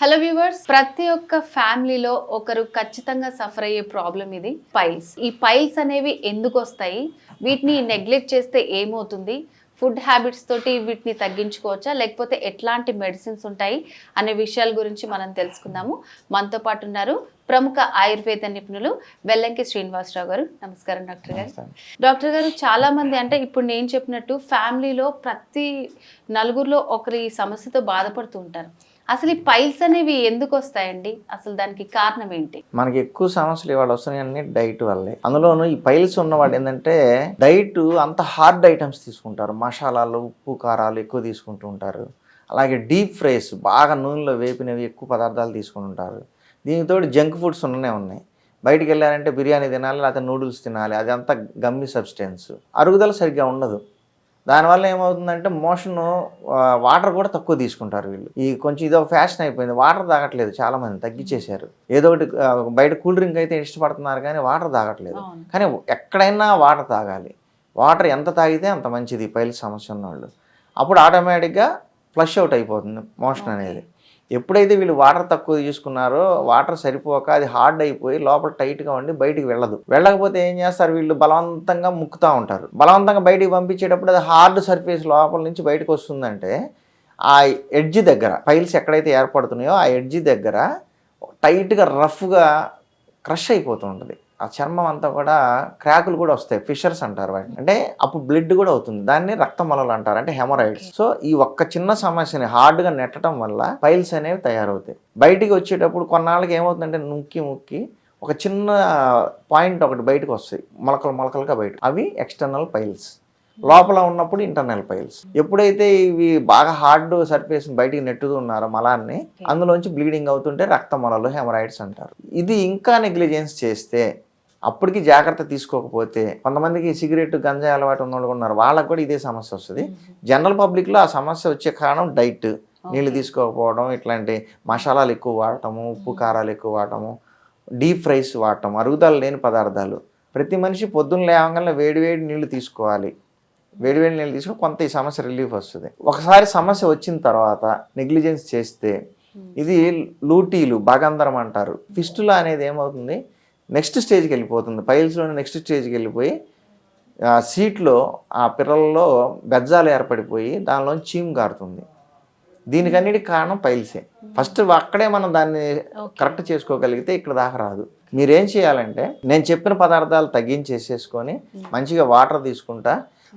Hello viewers, ప్రతి ఒక్క ఫ్యామిలీలో ఒకరు ఖచ్చితంగా సఫర్ అయ్యే ప్రాబ్లం ఇది పైల్స్. ఈ పైల్స్ అనేవి ఎందుకు వస్తాయి, వీటిని నెగ్లెక్ట్ చేస్తే ఏమవుతుంది, ఫుడ్ హ్యాబిట్స్ తోటి వీటిని తగ్గించుకోవచ్చా, లేకపోతే ఎట్లాంటి మెడిసిన్స్ ఉంటాయి అనే విషయాల గురించి మనం తెలుసుకుందాము. మనతో పాటు ఉన్నారు ప్రముఖ ఆయుర్వేద నిపుణులు వెల్లంకి శ్రీనివాసరావు గారు. నమస్కారం డాక్టర్ గారు. డాక్టర్ గారు, చాలా మంది అంటే ఇప్పుడు నేను చెప్పినట్టు ఫ్యామిలీలో ప్రతి నలుగురిలో ఒకరు ఈ సమస్యతో బాధపడుతూ ఉంటారు. అసలు ఈ పైల్స్ అనేవి ఎందుకు వస్తాయండి? అసలు దానికి కారణం ఏంటి? మనకి ఎక్కువ సమస్యలు ఇవాళ వస్తున్నాయన్నీ డైట్ వల్లే. అందులోనూ ఈ పైల్స్ ఉన్నవాడు ఏంటంటే డైట్ అంత హార్డ్ ఐటమ్స్ తీసుకుంటారు, మసాలాలు ఉప్పు కారాలు ఎక్కువ తీసుకుంటూ ఉంటారు. అలాగే డీప్ ఫ్రైస్ బాగా నూనెలో వేపినవి ఎక్కువ పదార్థాలు తీసుకుంటుంటారు. దీనితో జంక్ ఫుడ్స్ ఉన్నాయి. బయటికి వెళ్ళారంటే బిర్యానీ తినాలి, లేకపోతే నూడిల్స్ తినాలి, అది అంతా గమ్మి సబ్స్టెన్స్. అరుగుదల సరిగ్గా ఉండదు. దానివల్ల ఏమవుతుందంటే మోషన్ వాటర్ కూడా తక్కువ తీసుకుంటారు వీళ్ళు. ఈ కొంచెం ఇదో ఫ్యాషన్ అయిపోయింది, వాటర్ తాగట్లేదు, చాలామంది తగ్గించేశారు. ఏదో ఒకటి బయట కూల్ డ్రింక్ అయితే ఇష్టపడుతున్నారు కానీ వాటర్ తాగట్లేదు. కానీ ఎక్కడైనా వాటర్ తాగాలి. వాటర్ ఎంత తాగితే అంత మంచిది పైల్స్ సమస్య ఉన్నవాళ్ళు. అప్పుడు ఆటోమేటిక్గా ఫ్లష్ అవుట్ అయిపోతుంది మోషన్ అనేది. ఎప్పుడైతే వీళ్ళు వాటర్ తక్కువ తీసుకున్నారో వాటర్ సరిపోక అది హార్డ్ అయిపోయి లోపల టైట్గా ఉండి బయటికి వెళ్ళకపోతే ఏం చేస్తారు, వీళ్ళు బలవంతంగా ముక్కుతూ ఉంటారు. బలవంతంగా బయటికి పంపించేటప్పుడు అది హార్డ్ సర్ఫేస్ లోపల నుంచి బయటకు వస్తుందంటే ఆ ఎడ్జి దగ్గర పైల్స్ ఎక్కడైతే ఏర్పడుతున్నాయో ఆ ఎడ్జి దగ్గర టైట్గా రఫ్గా క్రష్ అయిపోతూ ఉంటుంది. ఆ చర్మం అంతా కూడా క్రాకులు కూడా వస్తాయి, ఫిషర్స్ అంటారు వాటిని. అంటే అప్పుడు బ్లడ్ కూడా అవుతుంది, దాన్ని రక్తమలలు అంటారు, అంటే హెమరాయిడ్స్. సో ఈ ఒక్క చిన్న సమస్యని హార్డ్గా నెట్టడం వల్ల పైల్స్ అనేవి తయారవుతాయి. బయటికి వచ్చేటప్పుడు కొన్నాళ్ళకి ఏమవుతుందంటే ముక్కి ఒక చిన్న పాయింట్ ఒకటి బయటకు వస్తాయి, మొలకలుగా బయట. అవి ఎక్స్టర్నల్ పైల్స్. లోపల ఉన్నప్పుడు ఇంటర్నల్ పైల్స్. ఎప్పుడైతే ఇవి బాగా హార్డ్ సర్ఫేస్ బయటికి నెట్టుతూ ఉన్నారో మలాన్ని, అందులోంచి బ్లీడింగ్ అవుతుంటే రక్తమలలు, హెమరాయిడ్స్ అంటారు. ఇది ఇంకా నెగ్లిజెన్స్ చేస్తే, అప్పటికి జాగ్రత్త తీసుకోకపోతే, కొంతమందికి సిగరెట్ గంజాయి అలవాటు ఉన్నోళ్ళు ఉన్నారు, వాళ్ళకు కూడా ఇదే సమస్య వస్తుంది. జనరల్ పబ్లిక్లో ఆ సమస్య వచ్చే కారణం డైట్, నీళ్ళు తీసుకోకపోవడం, ఇట్లాంటి మసాలాలు ఎక్కువ వాడటము, ఉప్పు కారాలు ఎక్కువ వాడటము, డీప్ ఫ్రైస్ వాడటం, అరుగుదల లేని పదార్థాలు. ప్రతి మనిషి పొద్దున్న లేవగానే వేడివేడి నీళ్ళు తీసుకోవాలి. వేడివేడి నీళ్ళు తీసుకుని కొంత ఈ సమస్య రిలీఫ్ వస్తుంది. ఒకసారి సమస్య వచ్చిన తర్వాత నెగ్లిజెన్స్ చేస్తే ఇది లూటీలు, భాగంధరం అంటారు. ఫిస్టులా అనేది ఏమవుతుంది, నెక్స్ట్ స్టేజ్కి వెళ్ళిపోతుంది. పైల్స్లోనే నెక్స్ట్ స్టేజ్కి వెళ్ళిపోయి సీట్లో ఆ పిర్రల్లో బెజ్జాలు ఏర్పడిపోయి దానిలోంచి చీము గారుతుంది. దీనికన్నిటికి కారణం పైల్సే. ఫస్ట్ అక్కడే మనం దాన్ని కరెక్ట్ చేసుకోగలిగితే ఇక్కడ దాకా రాదు. మీరేం చేయాలంటే నేను చెప్పిన పదార్థాలు తగ్గించేసేసుకొని మంచిగా వాటర్ తీసుకుంటా.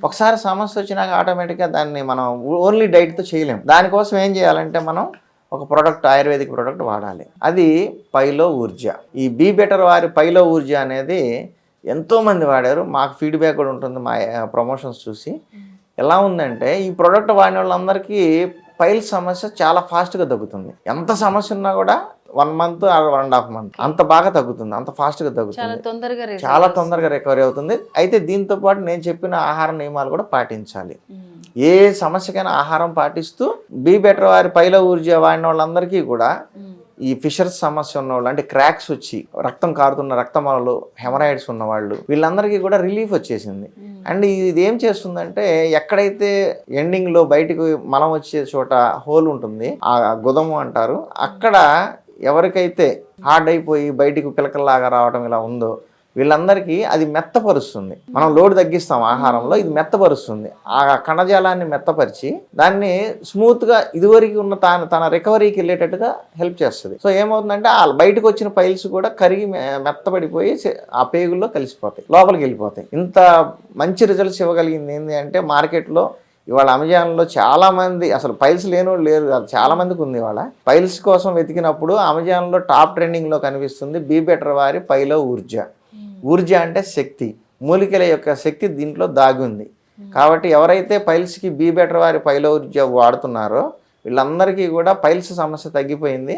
ఒకసారి సమస్య వచ్చినాక ఆటోమేటిక్గా దాన్ని మనం ఓన్లీ డైట్తో చేయలేము. దానికోసం ఏం చేయాలంటే మనం ఒక ప్రోడక్ట్, ఆయుర్వేదిక్ ప్రోడక్ట్ వాడాలి. అది పైలో ఊర్జా. ఈ బీ బెటర్ వారి పైలో ఊర్జా అనేది ఎంతోమంది వాడారు, మాకు ఫీడ్బ్యాక్ కూడా ఉంటుంది మా ప్రమోషన్స్ చూసి. ఎలా ఉందంటే ఈ ప్రోడక్ట్ వాడిన వాళ్ళందరికీ పైల్స్ సమస్య చాలా ఫాస్ట్గా తగ్గుతుంది. ఎంత సమస్య ఉన్నా కూడా 1 month or 1.5 months అంత బాగా తగ్గుతుంది, అంత ఫాస్ట్గా తగ్గుతుంది, చాలా తొందరగా రికవరీ అవుతుంది. అయితే దీంతో పాటు నేను చెప్పిన ఆహార నియమాలు కూడా పాటించాలి. ఏ సమస్యకైనా ఆహారం పాటిస్తూ బీ బెటర్ వారి పైలో ఊర్జా వాడిన వాళ్ళందరికీ కూడా ఈ ఫిషర్స్ సమస్య ఉన్నవాళ్ళు, అంటే క్రాక్స్ వచ్చి రక్తం కారుతున్న రక్తమలలు, హెమరాయిడ్స్ ఉన్నవాళ్ళు, వీళ్ళందరికీ కూడా రిలీఫ్ వచ్చేసింది. అండ్ ఇది ఏం చేస్తుందంటే ఎక్కడైతే ఎండింగ్లో బయటకు మలం వచ్చే చోట హోల్ ఉంటుంది, ఆ గుదము అంటారు, అక్కడ ఎవరికైతే హార్డ్ అయిపోయి బయటికి పిలకల్లాగా రావడం ఇలా ఉందో వీళ్ళందరికీ అది మెత్తపరుస్తుంది. మనం లోడ్ తగ్గిస్తాం ఆహారంలో, ఇది మెత్తపరుస్తుంది. ఆ కణజాలాన్ని మెత్తపరిచి దాన్ని స్మూత్గా ఇదివరకు ఉన్న తన రికవరీకి వెళ్ళేటట్టుగా హెల్ప్ చేస్తుంది. సో ఏమవుతుందంటే ఆ బయటకు వచ్చిన పైల్స్ కూడా కరిగి మెత్తపడిపోయి ఆ పేగుల్లో కలిసిపోతాయి, లోపలికి వెళ్ళిపోతాయి. ఇంత మంచి రిజల్ట్స్ ఇవ్వగలిగింది ఏంటి అంటే మార్కెట్లో ఇవాళ అమెజాన్లో చాలామంది, అసలు పైల్స్ లేనోళ్ళు లేరు కాదు, చాలామందికి ఉంది. ఇవాళ పైల్స్ కోసం వెతికినప్పుడు అమెజాన్లో టాప్ ట్రెండింగ్లో కనిపిస్తుంది బీ బెటర్ వారి పైలో ఊర్జా. ఊర్జా అంటే శక్తి, మూలికల యొక్క శక్తి దీంట్లో దాగి ఉంది. కాబట్టి ఎవరైతే పైల్స్కి బీ బెటర్ వారి పైలో ఊర్జా వాడుతున్నారో వీళ్ళందరికీ కూడా పైల్స్ సమస్య తగ్గిపోయింది,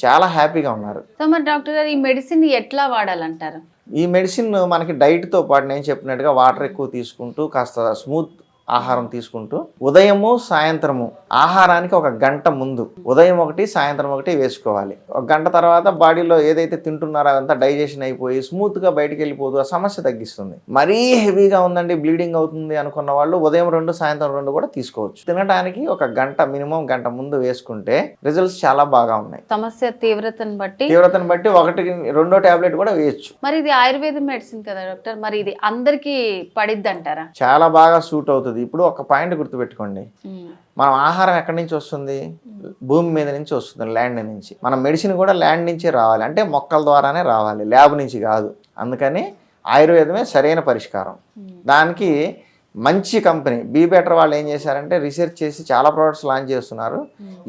చాలా హ్యాపీగా ఉన్నారు. సో మరి డాక్టర్ గారు, ఈ మెడిసిన్ ఎట్లా వాడాలంటారు? ఈ మెడిసిన్ మనకి డైట్తో పాటు నేను చెప్పినట్టుగా వాటర్ ఎక్కువ తీసుకుంటూ కాస్త స్మూత్ ఆహారం తీసుకుంటూ ఉదయము సాయంత్రము ఆహారానికి ఒక గంట ముందు ఉదయం ఒకటి సాయంత్రం ఒకటి వేసుకోవాలి. ఒక గంట తర్వాత బాడీలో ఏదైతే తింటున్నారో అదంతా డైజెషన్ అయిపోయి స్మూత్గా బయటికి వెళ్ళిపోదు, ఆ సమస్య తగ్గిస్తుంది. మరీ హెవీగా ఉందండి, బ్లీడింగ్ అవుతుంది అనుకున్న వాళ్ళు ఉదయం 2 సాయంత్రం 2 కూడా తీసుకోవచ్చు. తినడానికి ఒక గంట మినిమం గంట ముందు వేసుకుంటే రిజల్ట్స్ చాలా బాగా ఉన్నాయి. సమస్య తీవ్రతను బట్టి 1-2 టాబ్లెట్ కూడా వేయచ్చు. మరి ఇది ఆయుర్వేద మెడిసిన్ కదా డాక్టర్, మరి ఇది అందరికి పడిద్ది అంటారా? చాలా బాగా సూట్ అవుతుంది. ఇప్పుడు ఒక పాయింట్ గుర్తుపెట్టుకోండి, మనం ఆహారం ఎక్కడి నుంచి వస్తుంది? భూమి మీద నుంచి వస్తుంది, ల్యాండ్ నుంచి. మన మెడిసిన్ కూడా ల్యాండ్ నుంచే రావాలి, అంటే మొక్కల ద్వారానే రావాలి, ల్యాబ్ నుంచి కాదు. అందుకని ఆయుర్వేదమే సరైన పరిష్కారం. దానికి మంచి కంపెనీ బీ బెటర్ వాళ్ళు ఏం చేశారంటే రీసెర్చ్ చేసి చాలా ప్రోడక్ట్స్ లాంచ్ చేస్తున్నారు.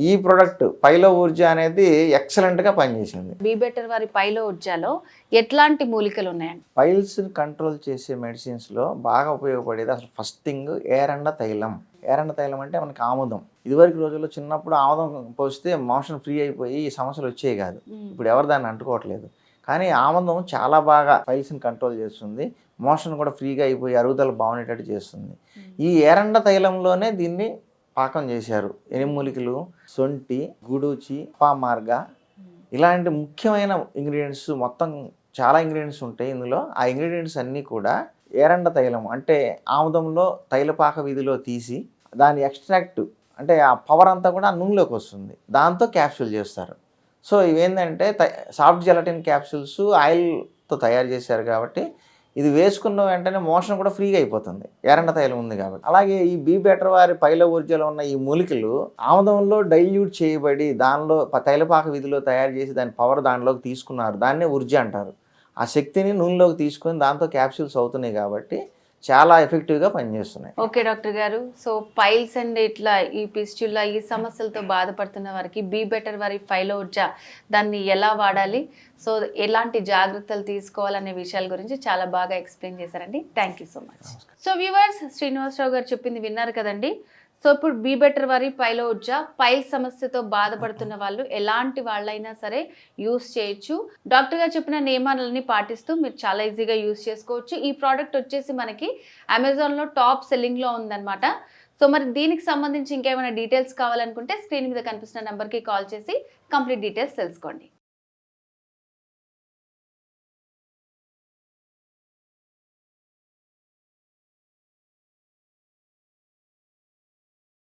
ఈ ప్రోడక్ట్ పైలో ఊర్జా అనేది ఎక్సలెంట్గా పనిచేసింది. బీ బెటర్ వారి పైలో ఊర్జాలో ఎట్లాంటి మూలికలు ఉన్నాయండి? పైల్స్ని కంట్రోల్ చేసే మెడిసిన్స్లో బాగా ఉపయోగపడేది అసలు ఫస్ట్ థింగ్ ఏరండ తైలం. ఏరండ తైలం అంటే మనకి ఆముదం. ఇదివరకు రోజుల్లో చిన్నప్పుడు ఆముదం పోస్తే మోషన్ ఫ్రీ అయిపోయి ఈ సమస్యలు వచ్చేవి కాదు. ఇప్పుడు ఎవరు దాన్ని అంటుకోవట్లేదు. కానీ ఆముదం చాలా బాగా పైల్స్ని కంట్రోల్ చేస్తుంది, మోషన్ కూడా ఫ్రీగా అయిపోయి అరుగుదల బాగుండేటట్టు చేస్తుంది. ఈ ఏరండ తైలంలోనే దీన్ని పాకం చేశారు. 8 మూలికలు, సొంటి, గుడూచి, పామార్గ, ఇలాంటి ముఖ్యమైన ఇంగ్రీడియంట్స్, మొత్తం చాలా ఇంగ్రీడియంట్స్ ఉంటాయి ఇందులో. ఆ ఇంగ్రీడియంట్స్ అన్నీ కూడా ఏరండ తైలం అంటే ఆముదంలో తైలపాక వీధిలో తీసి దాని ఎక్స్ట్రాక్ట్ అంటే ఆ పవర్ అంతా కూడా నూనెలోకి వస్తుంది, దాంతో క్యాప్సూల్ చేస్తారు. సో ఇవేంటంటే సాఫ్ట్ జెలటిన్ క్యాప్సూల్స్ ఆయిల్తో తయారు చేశారు కాబట్టి ఇది వేసుకున్న వెంటనే మోషన్ కూడా ఫ్రీగా అయిపోతుంది, ఏరండ తైలం ఉంది కాబట్టి. అలాగే ఈ బీ బెటర్ వారి పైల ఊర్జలో ఉన్న ఈ మూలికలు ఆముదంలో డైల్యూట్ చేయబడి దానిలో తైలపాక విధిలో తయారు చేసి దాని పవర్ దానిలోకి తీసుకున్నారు, దాన్నే ఊర్జ అంటారు. ఆ శక్తిని నూనెలోకి తీసుకొని దాంతో క్యాప్సూల్స్ అవుతున్నాయి కాబట్టి చాలా ఎఫెక్టివ్గా పనిచేస్తున్నాయి. ఓకే డాక్టర్ గారు, సో పైల్స్ అండ్ ఇట్లా ఈ పిస్టులా ఈ సమస్యలతో బాధపడుతున్న వారికి బీ బెటర్ వారి పైలో ఊర్జా దాన్ని ఎలా వాడాలి, సో ఎలాంటి జాగ్రత్తలు తీసుకోవాలనే విషయాల గురించి చాలా బాగా ఎక్స్ప్లెయిన్ చేశారండి. Thank you so much. So viewers, Srinivasarao గారు చెప్పింది విన్నారు కదండి. సో ఇప్పుడు బీ బెటర్ వారి పైలో ఊర్జా పైల్ సమస్యతో బాధపడుతున్న వాళ్ళు ఎలాంటి వాళ్ళైనా సరే యూస్ చేయొచ్చు. డాక్టర్ గారు చెప్పిన నియమాలని పాటిస్తూ మీరు చాలా ఈజీగా యూస్ చేసుకోవచ్చు. ఈ ప్రోడక్ట్ వచ్చేసి మనకి అమెజాన్లో టాప్ సెల్లింగ్లో ఉందన్నమాట. సో మరి దీనికి సంబంధించి ఇంకేమైనా డీటెయిల్స్ కావాలనుకుంటే స్క్రీన్ మీద కనిపిస్తున్న నెంబర్కి కాల్ చేసి కంప్లీట్ డీటెయిల్స్ తెలుసుకోండి.